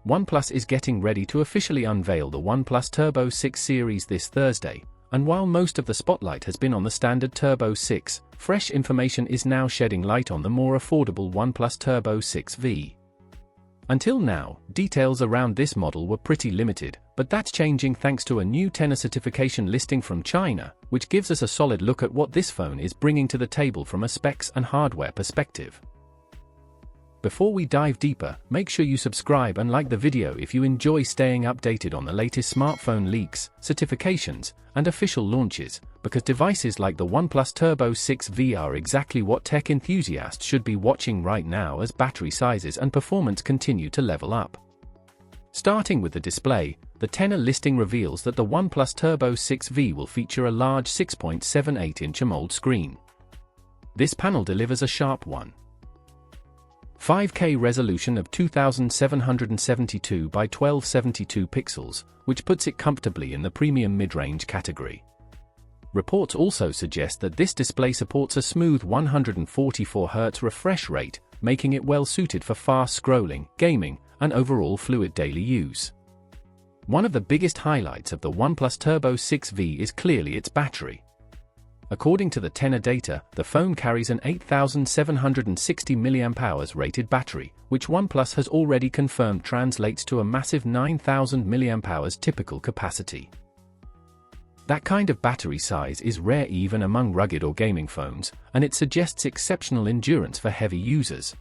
OnePlus is getting ready to officially unveil the OnePlus Turbo 6 series this Thursday, and while most of the spotlight has been on the standard Turbo 6, fresh information is now shedding light on the more affordable OnePlus Turbo 6V. Until now, details around this model were pretty limited, but that's changing thanks to a new TENAA certification listing from China, which gives us a solid look at what this phone is bringing to the table from a specs and hardware perspective. Before we dive deeper, make sure you subscribe and like the video if you enjoy staying updated on the latest smartphone leaks, certifications, and official launches, because devices like the OnePlus Turbo 6V are exactly what tech enthusiasts should be watching right now as battery sizes and performance continue to level up. Starting with the display, the TENAA listing reveals that the OnePlus Turbo 6V will feature a large 6.78-inch AMOLED screen. This panel delivers a sharp 1.5K resolution of 2772 by 1272 pixels, which puts it comfortably in the premium mid-range category. Reports also suggest that this display supports a smooth 144Hz refresh rate, making it well suited for fast scrolling, gaming, and overall fluid daily use. One of the biggest highlights of the OnePlus Turbo 6V is clearly its battery. According to the TENAA data, the phone carries an 8760 mAh rated battery, which OnePlus has already confirmed translates to a massive 9000 mAh typical capacity. That kind of battery size is rare even among rugged or gaming phones, and it suggests exceptional endurance for heavy users.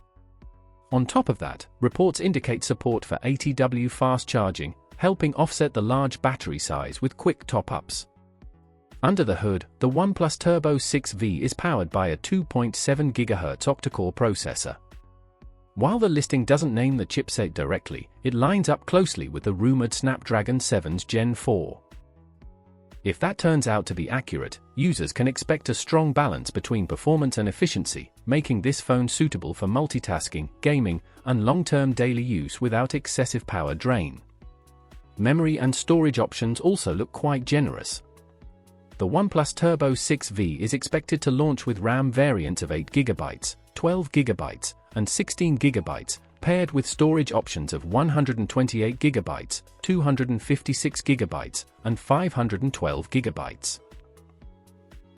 On top of that, reports indicate support for 80W fast charging, helping offset the large battery size with quick top-ups. Under the hood, the OnePlus Turbo 6V is powered by a 2.7 GHz octa-core processor. While the listing doesn't name the chipset directly, it lines up closely with the rumored Snapdragon 7's Gen 4. If that turns out to be accurate, users can expect a strong balance between performance and efficiency, making this phone suitable for multitasking, gaming, and long-term daily use without excessive power drain. Memory and storage options also look quite generous. The OnePlus Turbo 6V is expected to launch with RAM variants of 8GB, 12GB, and 16GB, paired with storage options of 128GB, 256GB, and 512GB.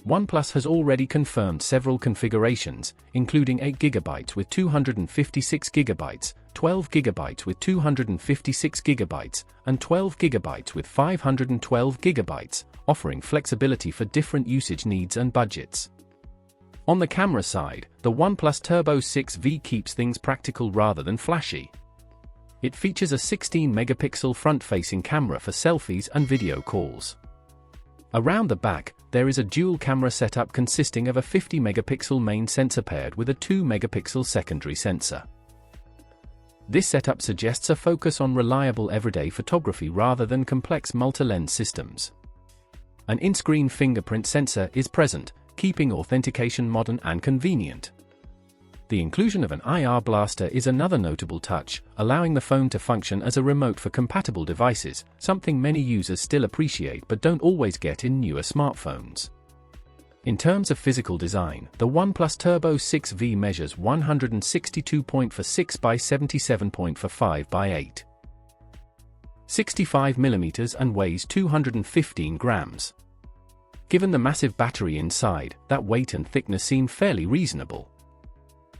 OnePlus has already confirmed several configurations, including 8GB with 256GB, 12GB with 256GB, and 12GB with 512GB, offering flexibility for different usage needs and budgets. On the camera side, the OnePlus Turbo 6V keeps things practical rather than flashy. It features a 16-megapixel front-facing camera for selfies and video calls. Around the back, there is a dual-camera setup consisting of a 50-megapixel main sensor paired with a 2-megapixel secondary sensor. This setup suggests a focus on reliable everyday photography rather than complex multi-lens systems. An in-screen fingerprint sensor is present, keeping authentication modern and convenient. The inclusion of an IR blaster is another notable touch, allowing the phone to function as a remote for compatible devices, something many users still appreciate but don't always get in newer smartphones. In terms of physical design, the OnePlus Turbo 6V measures 162.46 by 77.45 by 8. 65mm and weighs 215 grams. Given the massive battery inside, that weight and thickness seem fairly reasonable.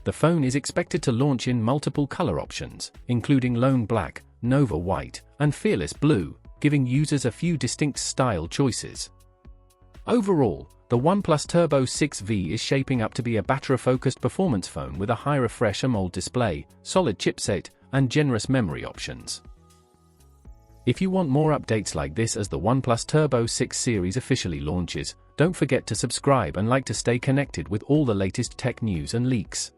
The phone is expected to launch in multiple color options, including Lone Black, Nova White, and Fearless Blue, giving users a few distinct style choices. Overall, the OnePlus Turbo 6V is shaping up to be a battery-focused performance phone with a high-refresh AMOLED display, solid chipset, and generous memory options. If you want more updates like this as the OnePlus Turbo 6 series officially launches, don't forget to subscribe and like to stay connected with all the latest tech news and leaks.